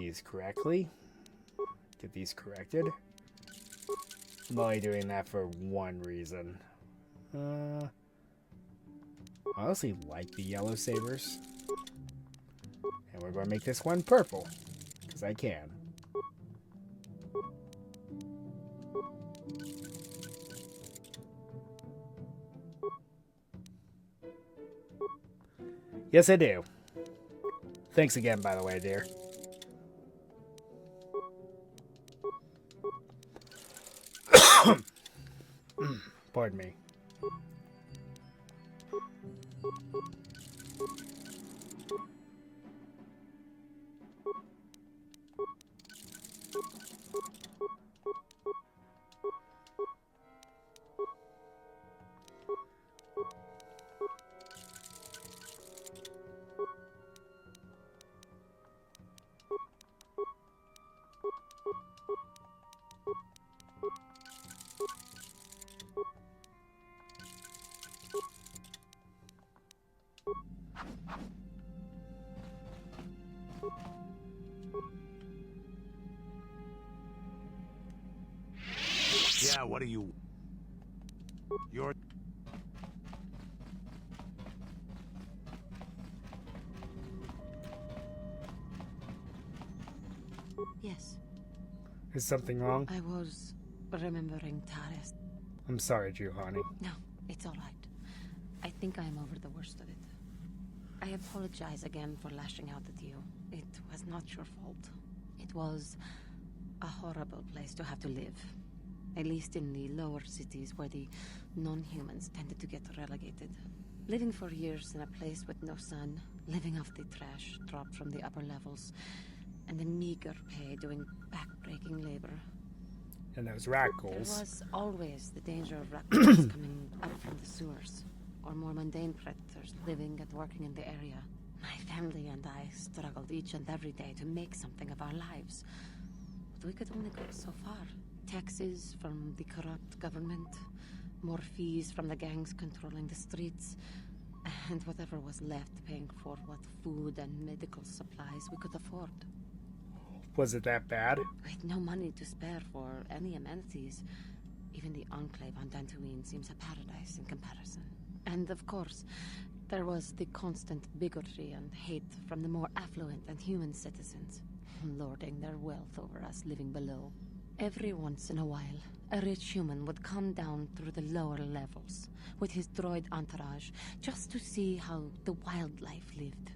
these correctly. Get these corrected. I'm only doing that for one reason. I honestly like the yellow sabers. And we're going to make this one purple. Because I can. Yes, I do. Thanks again, by the way, dear. Pardon me. Yeah, what are you? You're... Yes. Is something wrong? I was remembering Taris. I'm sorry, Giovanni. No, it's all right. I think I am over the worst of it. I apologize again for lashing out at you. It was not your fault. It was a horrible place to have to live. At least in the lower cities where the non-humans tended to get relegated. Living for years in a place with no sun, living off the trash dropped from the upper levels, and the meager pay doing back-breaking labor. And those rat There ghouls. was always the danger of rat ghouls coming up from the sewers, or more mundane predators living and working in the area. My family and I struggled each and every day to make something of our lives. But we could only go so far. Taxes from the corrupt government, more fees from the gangs controlling the streets, and whatever was left paying for what food and medical supplies we could afford. Was it that bad? With no money to spare for any amenities, even the enclave on Tatooine seems a paradise in comparison. And of course, there was the constant bigotry and hate from the more affluent and human citizens, lording their wealth over us living below. Every once in a while, a rich human would come down through the lower levels with his droid entourage just to see how the wildlife lived,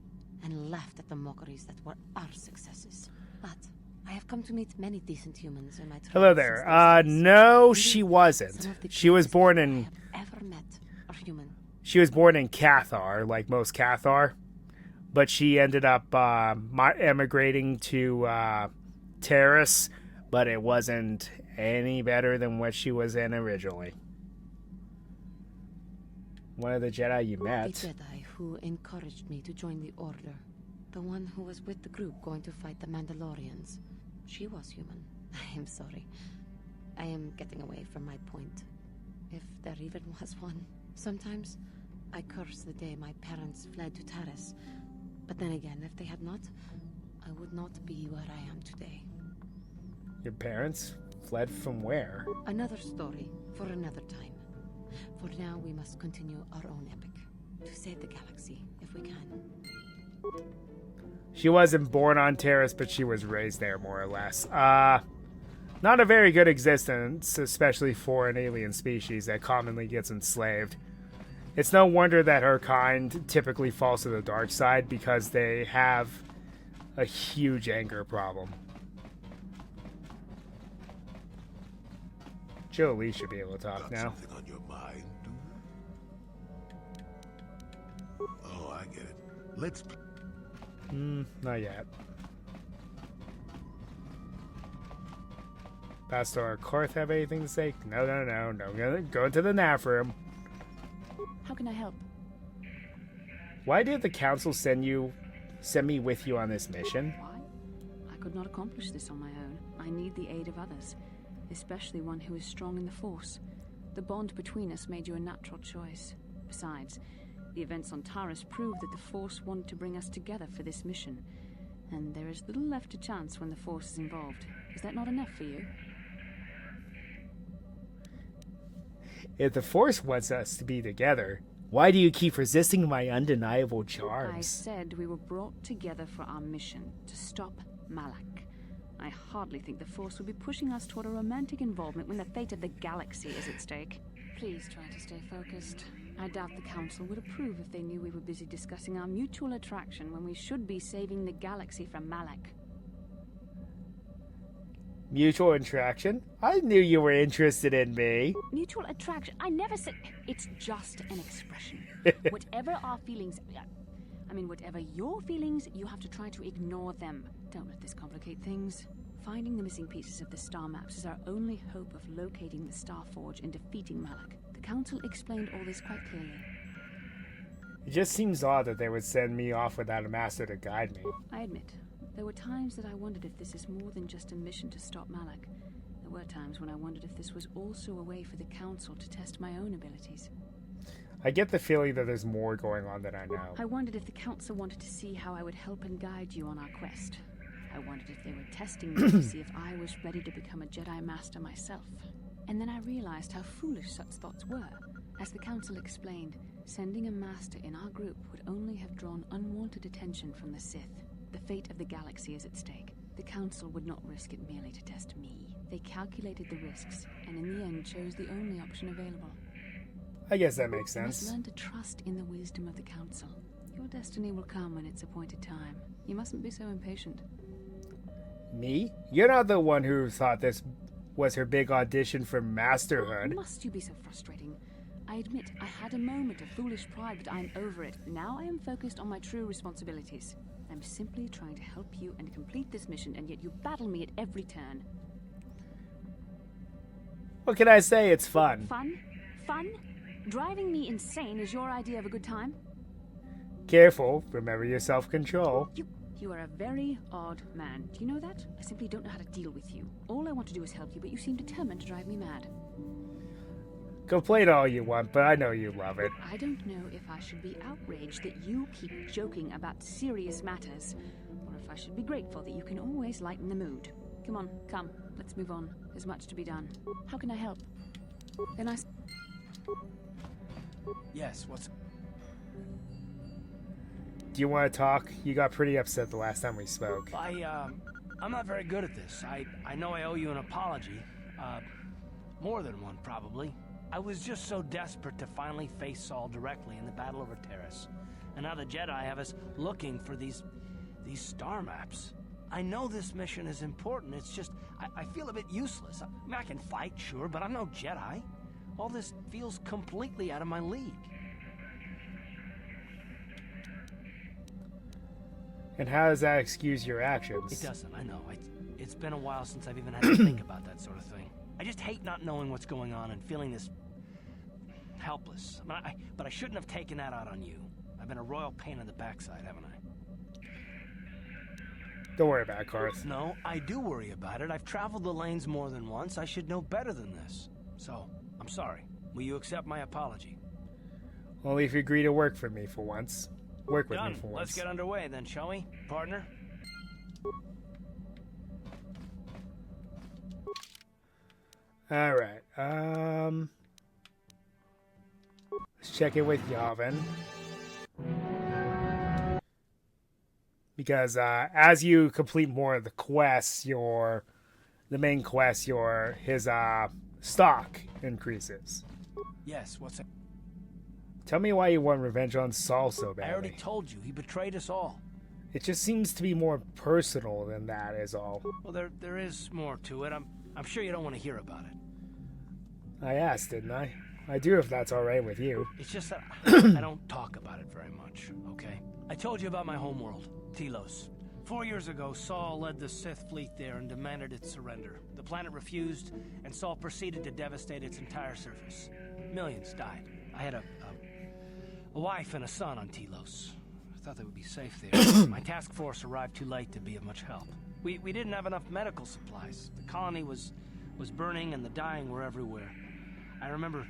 and laughed at the mockeries that were our successes. But I have come to meet many decent humans in my travels. Hello there. No, she wasn't. She was born in... I have ever met are human. She was born in KOTOR, like most KOTOR. But she ended up emigrating to Terrace, but it wasn't any better than what she was in originally. One of the Jedi you met. The Jedi who encouraged me to join the Order. The one who was with the group going to fight the Mandalorians. She was human. I am sorry. I am getting away from my point. If there even was one. Sometimes I curse the day my parents fled to Taris. But then again, if they had not, I would not be where I am today. Your parents fled from where? Another story for another time. For now, we must continue our own epic. To save the galaxy, if we can. She wasn't born on Terrace, but she was raised there, more or less. Not a very good existence, especially for an alien species that commonly gets enslaved. It's no wonder that her kind typically falls to the dark side, because they have a huge anger problem. Jolie should be able to talk now. Something on your mind, dude? Oh, I get it. Let's... Not yet. Pastor Korth have anything to say? No. Go into the NAF room. How can I help? Why did the council send me with you on this mission? Why? I could not accomplish this on my own. I need the aid of others, especially one who is strong in the Force. The bond between us made you a natural choice. Besides, the events on Taris proved that the Force wanted to bring us together for this mission. And there is little left to chance when the Force is involved. Is that not enough for you? If the Force wants us to be together, why do you keep resisting my undeniable I charms? said we were brought together for our mission, to stop Malak. I hardly think the Force would be pushing us toward a romantic involvement when the fate of the galaxy is at stake. Please try to stay focused. I doubt the Council would approve if they knew we were busy discussing our mutual attraction when we should be saving the galaxy from Malak. Mutual attraction? I knew you were interested in me. Mutual attraction? I never said... It's just an expression. Whatever our feelings... whatever your feelings, you have to try to ignore them. Don't let this complicate things. Finding the missing pieces of the star maps is our only hope of locating the Star Forge and defeating Malak. The Council explained all this quite clearly. It just seems odd that they would send me off without a master to guide me. I admit, there were times that I wondered if this is more than just a mission to stop Malak. There were times when I wondered if this was also a way for the Council to test my own abilities. I get the feeling that there's more going on than I know. I wondered if the Council wanted to see how I would help and guide you on our quest. I wondered if they were testing me to see if I was ready to become a Jedi Master myself. And then I realized how foolish such thoughts were. As the Council explained, sending a Master in our group would only have drawn unwanted attention from the Sith. The fate of the galaxy is at stake. The Council would not risk it merely to test me. They calculated the risks, and in the end chose the only option available. I guess that makes You must sense. learn to trust in the wisdom of the Council. Your destiny will come when it's appointed time. You mustn't be so impatient. Me? You're not the one who thought this was her big audition for masterhood. Must you be so frustrating? I admit I had a moment of foolish pride, but I'm over it. Now I am focused on my true responsibilities. I'm simply trying to help you and complete this mission, and yet you battle me at every turn. What can I say? It's fun. Fun? Fun? Driving me insane is your idea of a good time? Careful. Remember your self-control. You are a very odd man. Do you know that? I simply don't know how to deal with you. All I want to do is help you, but you seem determined to drive me mad. Complain all you want, but I know you love it. I don't know if I should be outraged that you keep joking about serious matters, or if I should be grateful that you can always lighten the mood. Come on, come. Let's move on. There's much to be done. How can I help? Then I... Yes, what's... Do you want to talk? You got pretty upset the last time we spoke. I'm not very good at this. I know I owe you an apology. More than one, probably. I was just so desperate to finally face Saul directly in the battle over Terrace. And now the Jedi have us looking for these star maps. I know this mission is important, it's just, I feel a bit useless. I mean, I can fight, sure, but I'm no Jedi. All this feels completely out of my league. And how does that excuse your actions? It doesn't, I know. It's been a while since I've even had to think about that sort of thing. I just hate not knowing what's going on and feeling this... helpless. But I shouldn't have taken that out on you. I've been a royal pain in the backside, haven't I? Don't worry about it, Karth. No, I do worry about it. I've traveled the lanes more than once. I should know better than this. So, I'm sorry. Will you accept my apology? Only if you agree to work for me for once. Work with Done. me for once. Let's get underway then, shall we, partner? Alright, let's check in with Yavin. Because, as you complete more of the quests, the main quest, his stock increases. Yes, what's it? Tell me why you want revenge on Saul so badly. I already told you, he betrayed us all. It just seems to be more personal than that is all. Well, there is more to it. I'm sure you don't want to hear about it. I asked, didn't I? I do if that's alright with you. It's just that I don't talk about it very much, okay? I told you about my homeworld, Telos. 4 years ago, Saul led the Sith fleet there and demanded its surrender. The planet refused, and Saul proceeded to devastate its entire surface. Millions died. I had a wife and a son on Telos. I thought they would be safe there. My task force arrived too late to be of much help. We didn't have enough medical supplies. The colony was burning and the dying were everywhere. I remember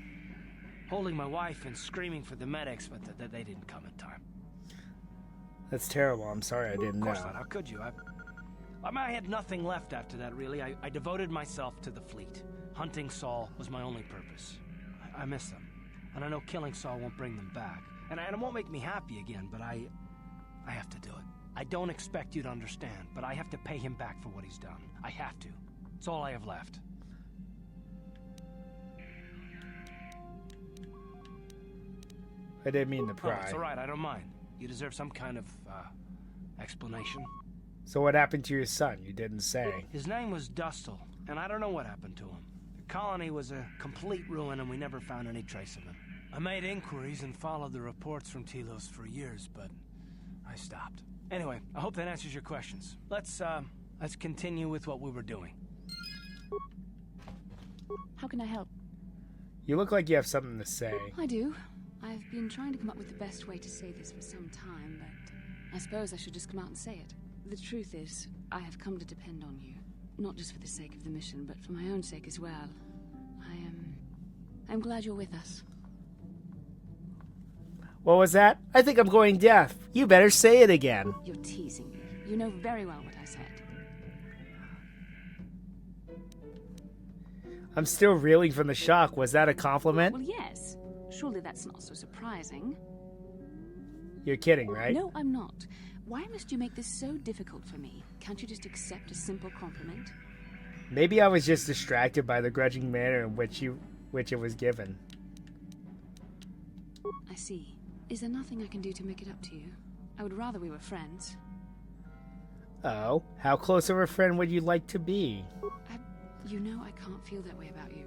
holding my wife and screaming for the medics, but they didn't come in time. That's terrible. I'm sorry I didn't Of course know. not. How could you? I had nothing left after that, really. I devoted myself to the fleet. Hunting Saul was my only purpose. I miss them. And I know killing Saul won't bring them back. And it won't make me happy again, but I have to do it. I don't expect you to understand, but I have to pay him back for what he's done. I have to. It's all I have left. I didn't mean to Oh, pry. it's all right. I don't mind. You deserve some kind of, explanation. So what happened to your son? You didn't say. His name was Dustle, and I don't know what happened to him. The colony was a complete ruin, and we never found any trace of him. I made inquiries and followed the reports from Telos for years, but I stopped. Anyway, I hope that answers your questions. Let's continue with what we were doing. How can I help? You look like you have something to say. I do. I've been trying to come up with the best way to say this for some time, but I suppose I should just come out and say it. The truth is, I have come to depend on you. Not just for the sake of the mission, but for my own sake as well. I'm glad you're with us. What was that? I think I'm going deaf. You better say it again. You're teasing me. You know very well what I said. I'm still reeling from the shock. Was that a compliment? Well, yes. Surely that's not so surprising. You're kidding, right? No, I'm not. Why must you make this so difficult for me? Can't you just accept a simple compliment? Maybe I was just distracted by the grudging manner in which it was given. I see. Is there nothing I can do to make it up to you? I would rather we were friends. Oh, how close of a friend would you like to be? You know I can't feel that way about you.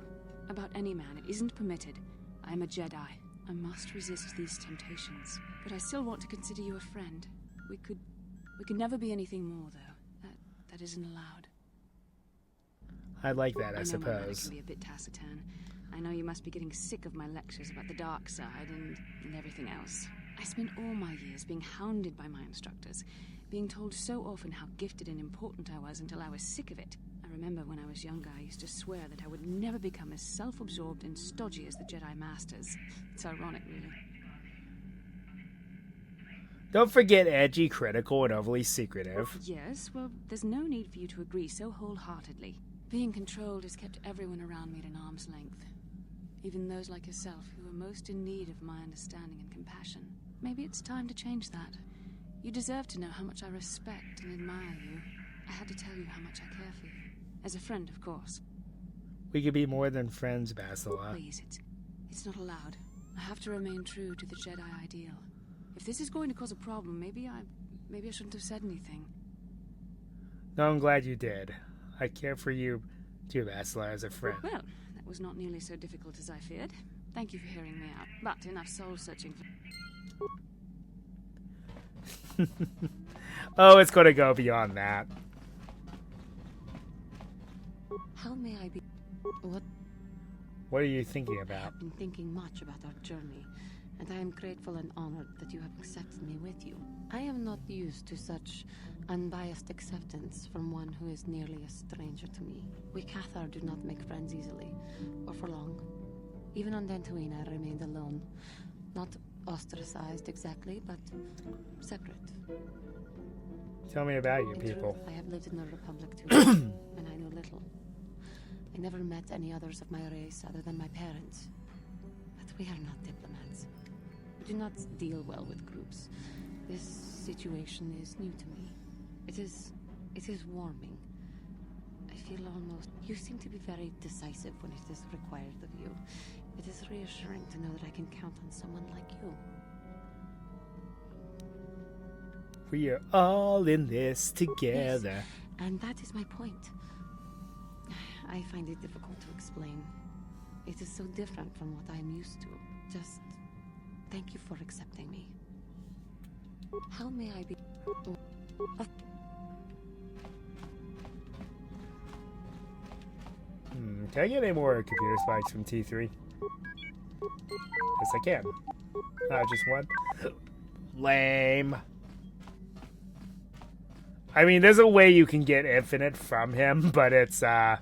About any man. It isn't permitted. I am a Jedi. I must resist these temptations. But I still want to consider you a friend. We could never be anything more, though. That isn't allowed. I like that, I know my manner suppose. can be a bit taciturn. I know you must be getting sick of my lectures about the dark side and everything else. I spent all my years being hounded by my instructors, being told so often how gifted and important I was until I was sick of it. I remember when I was younger, I used to swear that I would never become as self-absorbed and stodgy as the Jedi Masters. It's ironic, really. Don't forget edgy, critical, and overly secretive. Yes, well, there's no need for you to agree so wholeheartedly. Being controlled has kept everyone around me at an arm's length. Even those like yourself who are most in need of my understanding and compassion. Maybe it's time to change that. You deserve to know how much I respect and admire you. I had to tell you how much I care for you. As a friend, of course. We could be more than friends, Basilar. Please, it's not allowed. I have to remain true to the Jedi ideal. If this is going to cause a problem, maybe I shouldn't have said anything. No, I'm glad you did. I care for you, too, Basilar, as a friend. Well, that was not nearly so difficult as I feared. Thank you for hearing me out. But enough soul-searching for... Oh, it's going to go beyond that. How may I be... What are you thinking about? I've been thinking much about our journey, and I am grateful and honored that you have accepted me with you. I am not used to such unbiased acceptance from one who is nearly a stranger to me. We KOTOR do not make friends easily, or for long. Even on Tatooine, I remained alone. Not ostracized exactly, but separate. Tell me about you In people. truth, I have lived in the Republic too, and I know little. I never met any others of my race other than my parents. But we are not diplomats. We do not deal well with groups. This situation is new to me. It is warming. I feel almost... You seem to be very decisive when it is required of you. It is reassuring to know that I can count on someone like you. We are all in this together. Yes, and that is my point. I find it difficult to explain. It is so different from what I am used to. Just thank you for accepting me. How may I be... Can I get any more computer spikes from T3? Yes, I can. Just one. Lame. I mean, there's a way you can get infinite from him, but it's a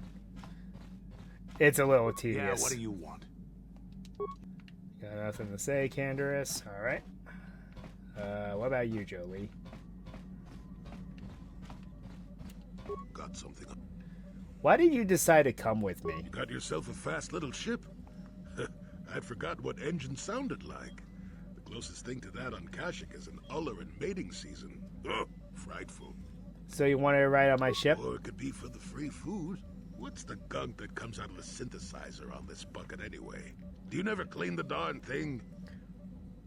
little tedious. Yeah, what do you want? Got nothing to say, Canderous. Alright. What about you, Jolie? Got something. Why did you decide to come with me? You got yourself a fast little ship. I'd forgotten what engine sounded like. The closest thing to that on Kashyyyk is an Ulleran mating season. Ugh, frightful. So you wanted to ride on my ship? Or it could be for the free food. What's the gunk that comes out of the synthesizer on this bucket anyway? Do you never clean the darn thing?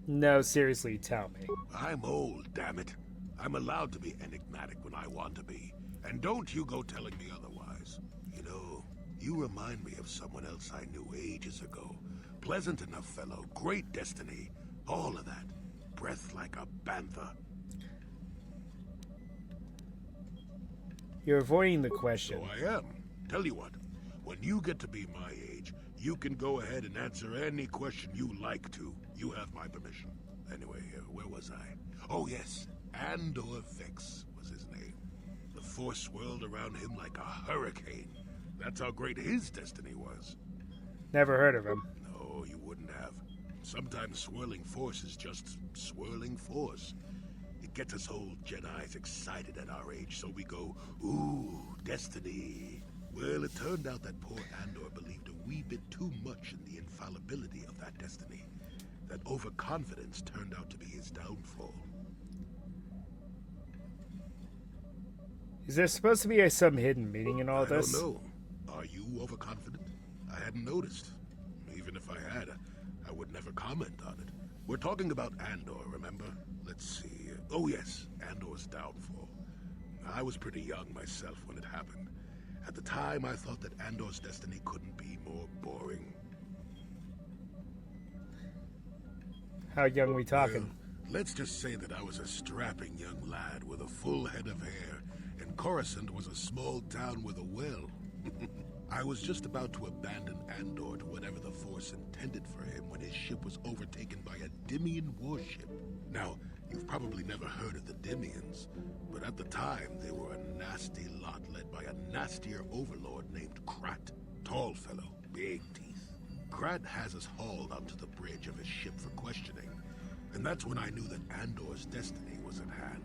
No, seriously, tell me. I'm old, damn it. I'm allowed to be enigmatic when I want to be. And don't you go telling me otherwise. You know, you remind me of someone else I knew ages ago. Pleasant enough fellow, great destiny, all of that. Breath like a bantha. You're avoiding the question. So I am. Tell you what, when you get to be my age, you can go ahead and answer any question you like to. You have my permission. Anyway, where was I? Oh yes, Andor Vex was his name. The Force swirled around him like a hurricane. That's how great his destiny was. Never heard of him. No, you wouldn't have. Sometimes swirling force is just swirling force. It gets us old Jedis excited at our age, so we go, ooh, destiny. Well, it turned out that poor Andor believed a wee bit too much in the infallibility of that destiny. That overconfidence turned out to be his downfall. Is there supposed to be some hidden meaning in all this? I don't know. Are you overconfident? I hadn't noticed. Even if I had, I would never comment on it. We're talking about Andor, remember? Let's see. Oh yes, Andor's downfall. I was pretty young myself when it happened. At the time, I thought that Andor's destiny couldn't be more boring. How young we talking? Well, let's just say that I was a strapping young lad with a full head of hair, and Coruscant was a small town with a well. I was just about to abandon Andor to whatever the Force intended for him when his ship was overtaken by a Dimian warship. Now, you've probably never heard of the Dimians, but at the time they were a nasty lot led by a nastier overlord named Krat. Tall fellow, big teeth. Krat has us hauled onto the bridge of his ship for questioning, and that's when I knew that Andor's destiny was at hand.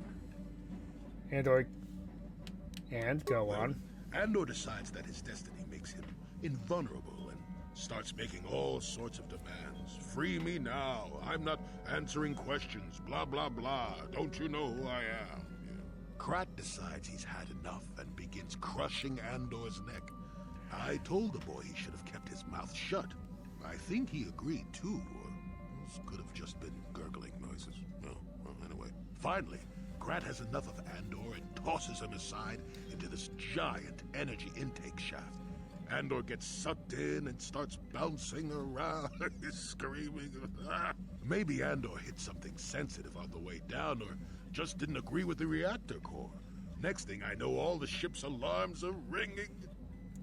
And go on. Andor decides that his destiny makes him invulnerable and starts making all sorts of demands. Free me now. I'm not answering questions. Blah, blah, blah. Don't you know who I am? Yeah. Krat decides he's had enough and begins crushing Andor's neck. I told the boy he should have kept his mouth shut. I think he agreed too, or this could have just been gurgling noises. Well, anyway. Finally, Krat has enough of Andor and tosses him aside into this giant energy intake shaft. Andor gets sucked in and starts bouncing around, screaming. Maybe Andor hit something sensitive on the way down, or just didn't agree with the reactor core. Next thing I know, all the ship's alarms are ringing.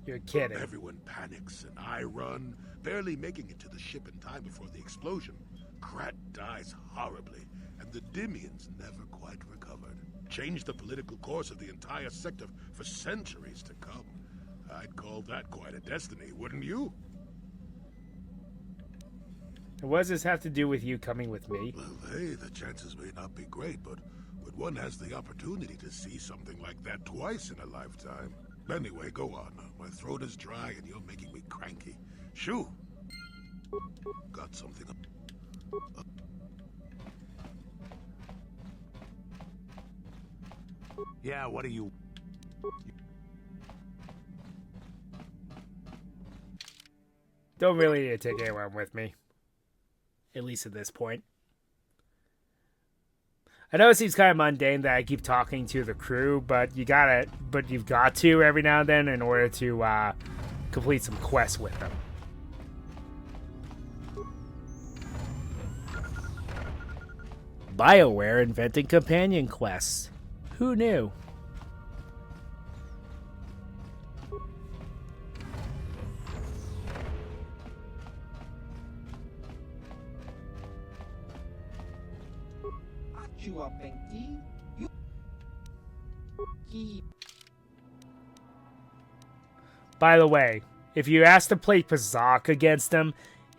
You're kidding. Everyone panics, and I run, barely making it to the ship in time before the explosion. Krat dies horribly, and the Dimians never quite recovered. Changed the political course of the entire sector for centuries to come. I'd call that quite a destiny, wouldn't you? And what does this have to do with you coming with me? Well, hey, the chances may not be great, but when one has the opportunity to see something like that twice in a lifetime. Anyway, go on. My throat is dry and you're making me cranky. Shoo! Got something. Yeah, what are you... Don't really need to take anyone with me. At least at this point. I know it seems kind of mundane that I keep talking to the crew, but you've got to every now and then in order to complete some quests with them. BioWare inventing companion quests. Who knew? By the way, if you ask to play Pazak against him,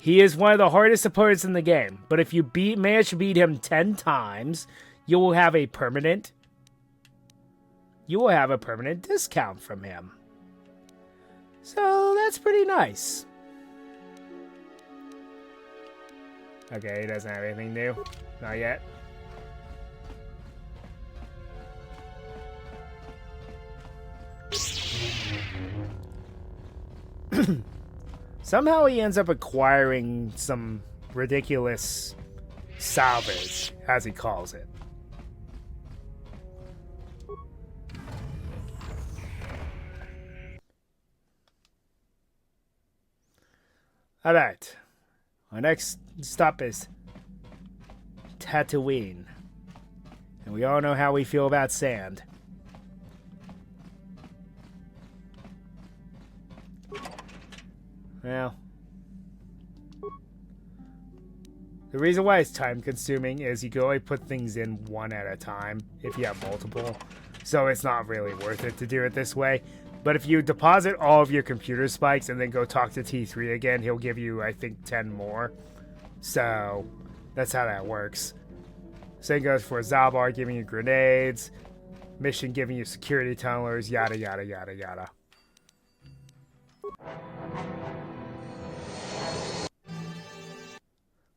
He is one of the hardest opponents in the game, but if you manage to beat him 10 times, you will have a permanent discount from him. So that's pretty nice. Okay, he doesn't have anything new. Not yet. Somehow he ends up acquiring some ridiculous salvage, as he calls it. Alright. Our next stop is Tatooine. And we all know how we feel about sand. Well, the reason why it's time consuming is you can only put things in one at a time if you have multiple. So it's not really worth it to do it this way. But if you deposit all of your computer spikes and then go talk to T3 again, he'll give you, I think, 10 more. So that's how that works. Same goes for Zalbar giving you grenades, Mission giving you security tunnelers, yada yada yada yada.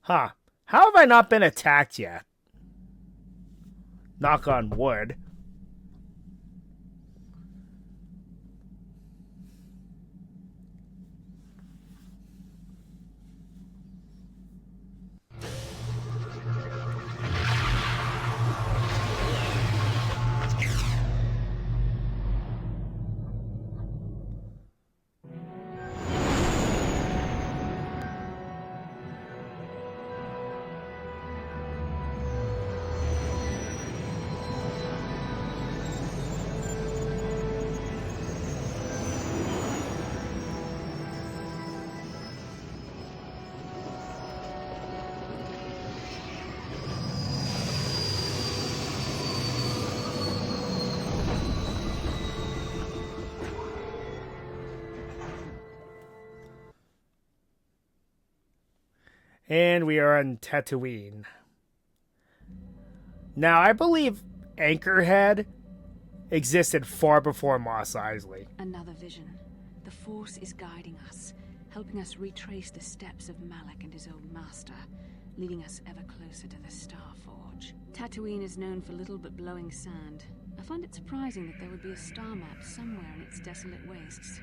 Huh. How have I not been attacked yet? Knock on wood. And we are on Tatooine. Now, I believe Anchorhead existed far before Mos Eisley. Another vision. The Force is guiding us, helping us retrace the steps of Malak and his old master, leading us ever closer to the Star Forge. Tatooine is known for little but blowing sand. I find it surprising that there would be a star map somewhere in its desolate wastes.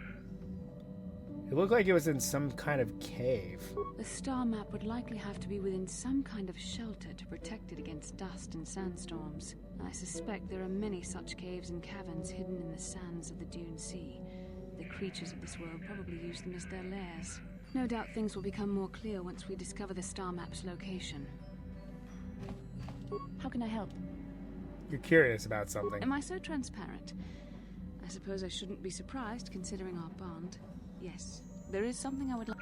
It looked like it was in some kind of cave. The star map would likely have to be within some kind of shelter to protect it against dust and sandstorms. I suspect there are many such caves and caverns hidden in the sands of the Dune Sea. The creatures of this world probably use them as their lairs. No doubt things will become more clear once we discover the star map's location. How can I help? You're curious about something. Am I so transparent? I suppose I shouldn't be surprised considering our bond. Yes, there is something I would like.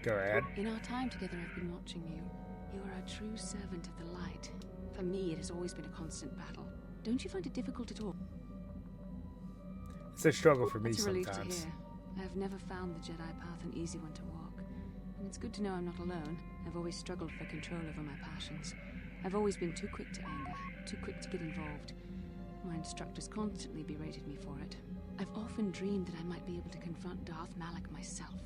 Go ahead. In our time together, I've been watching you. You are a true servant of the light. For me, it has always been a constant battle. Don't you find it difficult at all? It's a struggle for me It's a relief sometimes. to hear. I have never found the Jedi path an easy one to walk. And it's good to know I'm not alone. I've always struggled for control over my passions. I've always been too quick to anger, too quick to get involved. My instructors constantly berated me for it. I've often dreamed that I might be able to confront Darth Malak myself.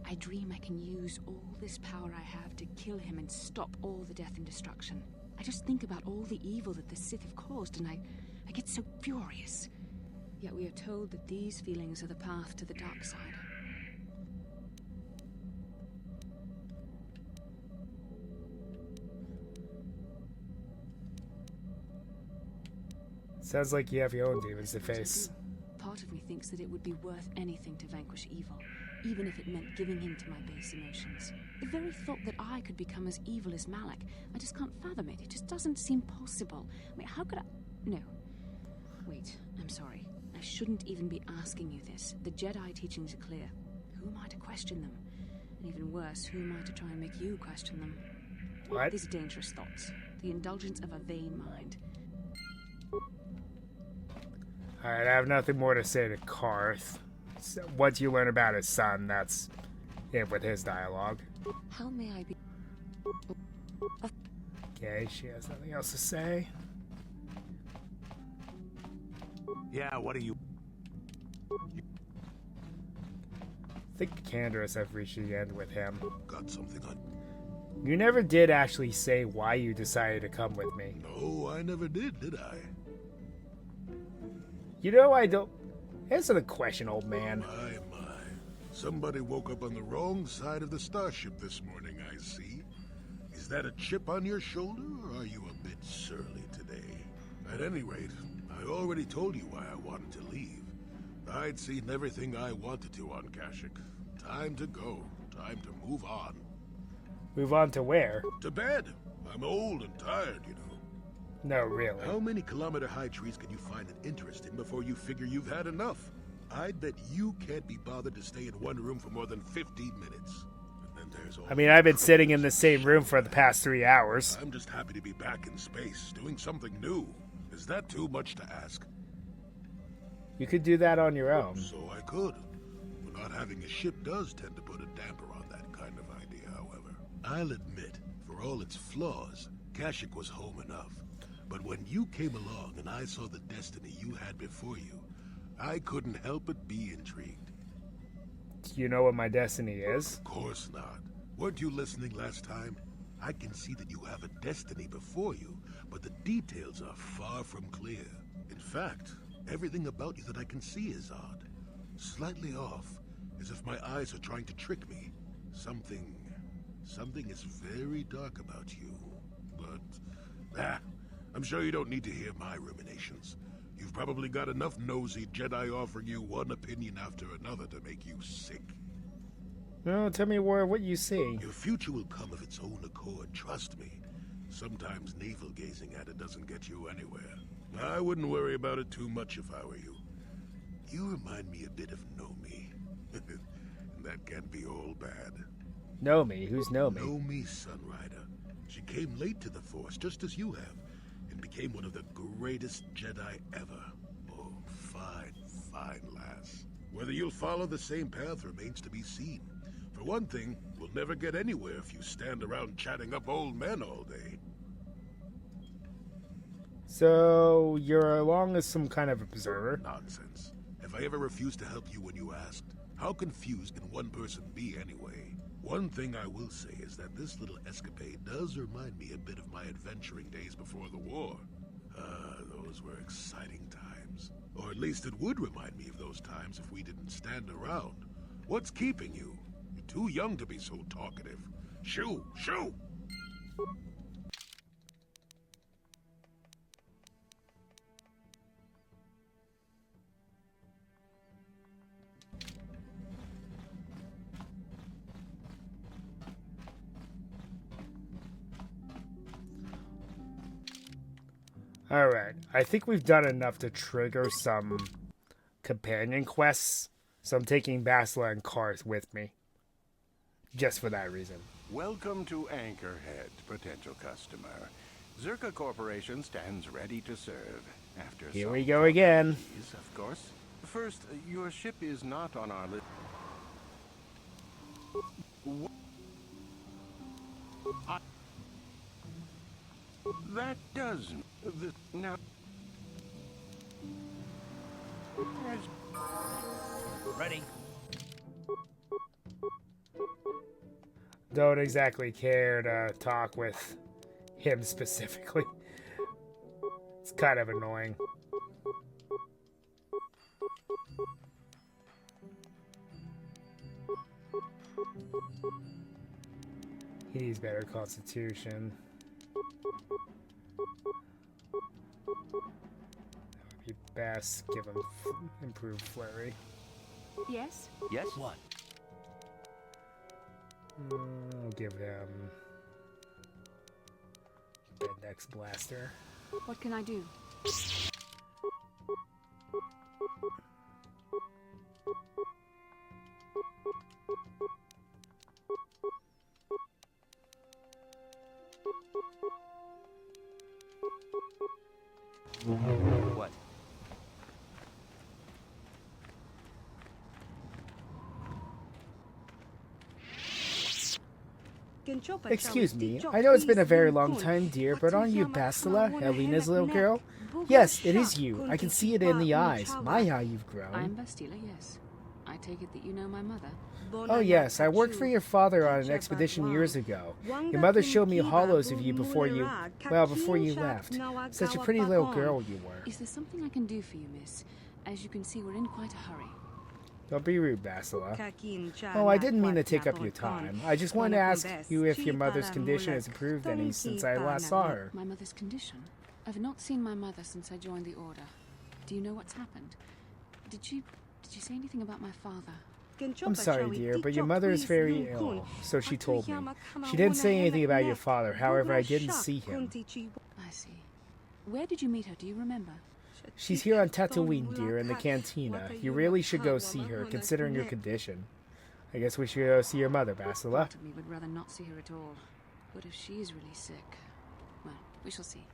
I dream I can use all this power I have to kill him and stop all the death and destruction. I just think about all the evil that the Sith have caused and I get so furious. Yet we are told that these feelings are the path to the dark side. Sounds like you have your own demons to face. Part of me thinks that it would be worth anything to vanquish evil, even if it meant giving in to my base emotions. The very thought that I could become as evil as Malak, I just can't fathom it. It just doesn't seem possible. I mean, how could I... No. Wait, I'm sorry. I shouldn't even be asking you this. The Jedi teachings are clear. Who am I to question them? And even worse, who am I to try and make you question them? What? These are dangerous thoughts. The indulgence of a vain mind. Alright, I have nothing more to say to Karth. So once you learn about his son, that's in with his dialogue. How may I be? Okay, she has nothing else to say. Yeah, what are you? I think Candace have reached the end with him. Got something on. You never did actually say why you decided to come with me. No, I never did I? You know I don't... Answer the question, old man. My. Somebody woke up on the wrong side of the starship this morning, I see. Is that a chip on your shoulder, or are you a bit surly today? At any rate, I already told you why I wanted to leave. I'd seen everything I wanted to on Kashyyyk. Time to go. Time to move on. Move on to where? To bed. I'm old and tired, you know. No, really. How many kilometer-high trees can you find an interest in before you figure you've had enough? I'd bet you can't be bothered to stay in one room for more than 15 minutes. And then there's all... I mean, I've been sitting in the same room for the past 3 hours. I'm just happy to be back in space, doing something new. Is that too much to ask? You could do that on your own. So I could. But not having a ship does tend to put a damper on that kind of idea, however. I'll admit, for all its flaws, Kashyyyk was home enough. But when you came along and I saw the destiny you had before you, I couldn't help but be intrigued. Do you know what my destiny is? Of course not. Weren't you listening last time? I can see that you have a destiny before you, but the details are far from clear. In fact, everything about you that I can see is odd. Slightly off, as if my eyes are trying to trick me. Something is very dark about you. But, I'm sure you don't need to hear my ruminations. You've probably got enough nosy Jedi offering you one opinion after another to make you sick. No, tell me what you see. Your future will come of its own accord, trust me. Sometimes navel-gazing at it doesn't get you anywhere. I wouldn't worry about it too much if I were you. You remind me a bit of Nomi. And that can't be all bad. Nomi? Who's Nomi? Nomi, Sunrider. She came late to the Force, just as you have, and became one of the greatest Jedi ever. Oh, fine lass. Whether you'll follow the same path remains to be seen. For one thing, we'll never get anywhere if you stand around chatting up old men all day. So, you're along as some kind of observer? Nonsense. Have I ever refused to help you when you asked? How confused can one person be anyway? One thing I will say is that this little escapade does remind me a bit of my adventuring days before the war. Those were exciting times. Or at least it would remind me of those times if we didn't stand around. What's keeping you? You're too young to be so talkative. Shoo! Alright, I think we've done enough to trigger some companion quests, so I'm taking Bastila and Karth with me. Just for that reason. Welcome to Anchorhead, potential customer. Czerka Corporation stands ready to serve. After Here some we go again. formalities, of course. First, your ship is not on our list. That does now. Ready? Don't exactly care to talk with him specifically. It's kind of annoying. He needs better constitution. That would be best. Give him improved flurry. Yes? Yes? What? I'll give him Bendex Blaster. What can I do? What? Excuse me, I know it's been a very long time, dear, but aren't you Bastila, Helena's little girl? Yes, it is you. I can see it in the eyes. My, how you've I'm grown. Bastila, yes. I take it that you know my mother. Oh yes, I worked for your father on an expedition years ago. Your mother showed me hollows of you before you left. Such a pretty little girl you were. Is there something I can do for you, miss? As you can see, we're in quite a hurry. Don't be rude, Bastila. Oh, I didn't mean to take up your time. I just wanted to ask you if your mother's condition has improved any since I last saw her. My mother's condition? I've not seen my mother since I joined the Order. Do you know what's happened? Did she say anything about my father? I'm sorry, dear, but your mother is very ill, so she told me. She didn't say anything about your father, however, I didn't see him. I see. Where did you meet her? Do you remember? She's here on Tatooine, dear, in the cantina. You really should go see her, considering your condition. I guess we should go see your mother, Bastila. Part of me would rather not see her at all. But if she is really sick, well, we shall see.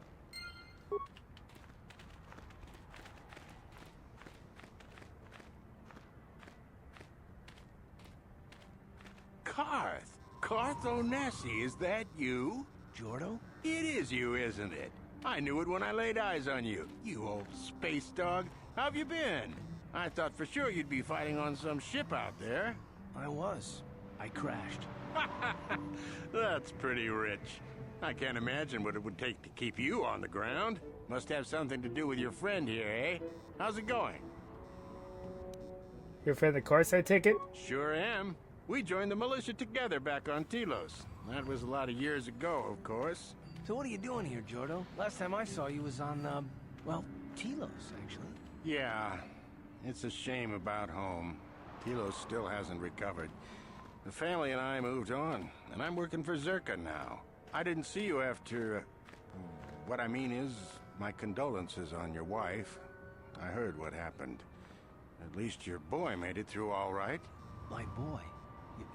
Karth Onesi, is that you? Jordo? It is you, isn't it? I knew it when I laid eyes on you. You old space dog. How have you been? I thought for sure you'd be fighting on some ship out there. I was. I crashed. That's pretty rich. I can't imagine what it would take to keep you on the ground. Must have something to do with your friend here, eh? How's it going? Your friend, of course, I take it? Sure am. We joined the militia together back on Telos. That was a lot of years ago, of course. So what are you doing here, Jordo? Last time I saw you was on, well, Telos, actually. Yeah, it's a shame about home. Telos still hasn't recovered. The family and I moved on, and I'm working for Czerka now. I didn't see you after... what I mean is, my condolences on your wife. I heard what happened. At least your boy made it through all right. My boy?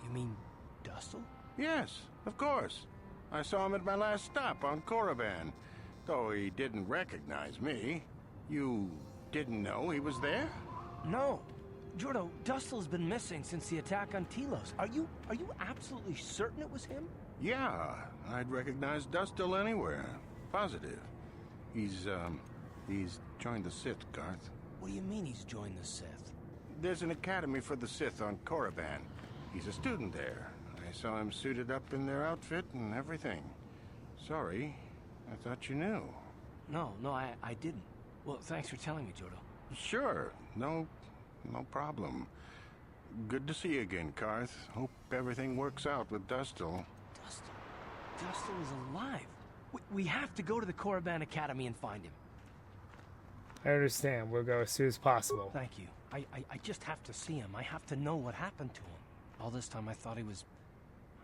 You mean Dustle? Yes, of course. I saw him at my last stop on Korriban, though he didn't recognize me. You didn't know he was there? No. Jordo, Dustle's been missing since the attack on Telos. Are you absolutely certain it was him? Yeah, I'd recognize Dustle anywhere. Positive. He's joined the Sith, Garth. What do you mean he's joined the Sith? There's an academy for the Sith on Korriban. He's a student there. I saw him suited up in their outfit and everything. Sorry, I thought you knew. No, I didn't. Well, thanks for telling me, Jordo. Sure, no problem. Good to see you again, Karth. Hope everything works out with Dustle. Dustle is alive. We have to go to the Korriban Academy and find him. I understand. We'll go as soon as possible. Thank you. I just have to see him. I have to know what happened to him. All this time I thought he was...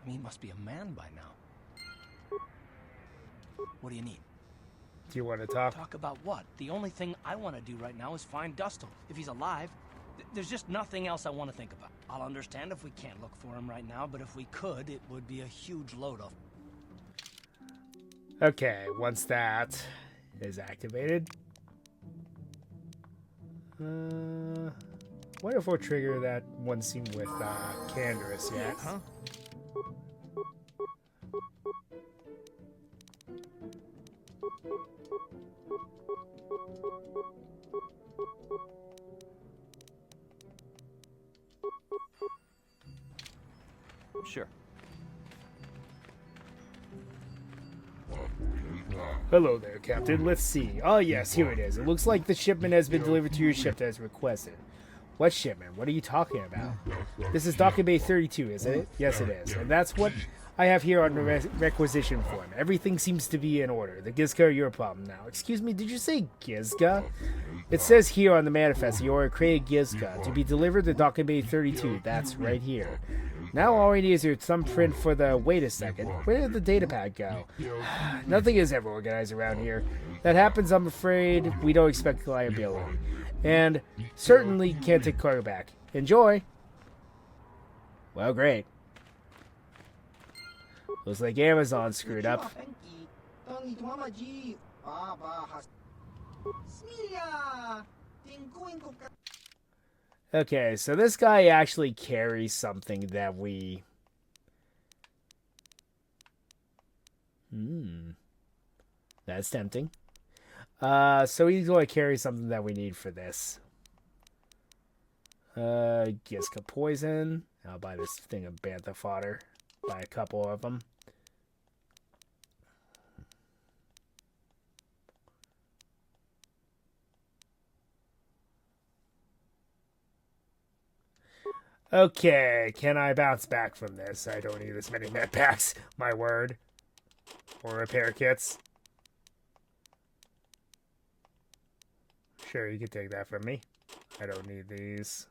I mean, he must be a man by now. What do you need? Do you want to talk? Talk about what? The only thing I want to do right now is find Dustle. If he's alive, there's just nothing else I want to think about. I'll understand if we can't look for him right now, but if we could, it would be a huge load off. Okay, once that is activated... wonder if we'll trigger that one scene with Canderous yet. Huh? Sure. Hello there, Captain. Let's see. Oh, yes, here it is. It looks like the shipment has been delivered to your ship as requested. What shipment? What are you talking about? This is Dock Bay 32, isn't it? Yes, it is. And that's what I have here on the requisition form. Everything seems to be in order. The Gizka are your problem now. Excuse me, did you say Gizka? It says here on the manifest you are a created Gizka to be delivered to Dock Bay 32. That's right here. Now all we need is your thumbprint for the... Wait a second. Where did the datapad go? Nothing is ever organized around here. That happens, I'm afraid. We don't expect liability. And certainly can't take cargo back. Enjoy! Well, great. Looks like Amazon screwed up. Okay, so this guy actually carries something that we That's tempting. So he's going to carry something that we need for this. Giska poison. I'll buy this thing of bantha fodder. Buy a couple of them. Okay, can I bounce back from this? I don't need this many med packs, my word. Or repair kits. Sure, you can take that from me. I don't need these.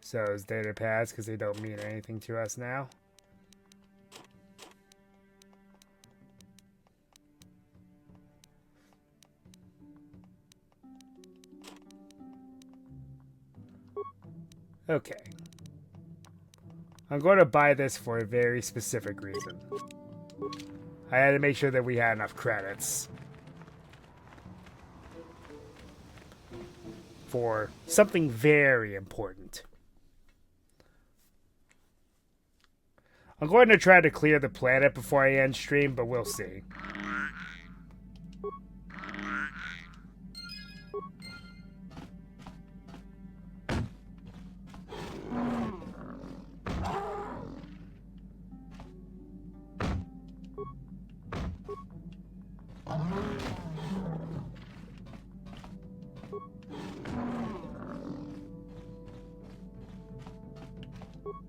So is data pads because they don't mean anything to us now? Okay. I'm going to buy this for a very specific reason. I had to make sure that we had enough credits for something very important. I'm going to try to clear the planet before I end stream, but we'll see.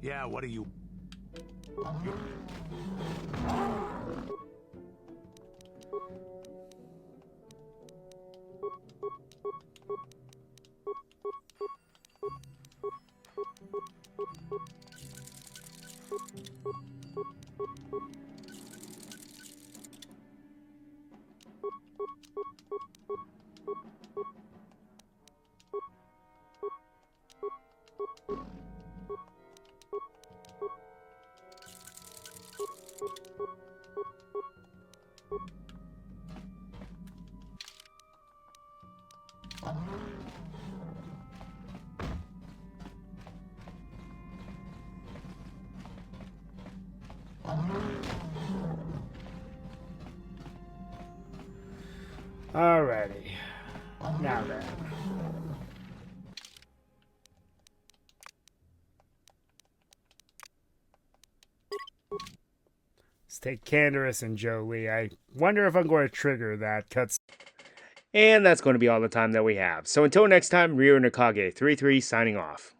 Yeah, what are you... Alrighty. Now then. Let's take Canderous and Jolie. I wonder if I'm going to trigger that cuts. And that's going to be all the time that we have. So until next time, Ryo Nakage 33 signing off.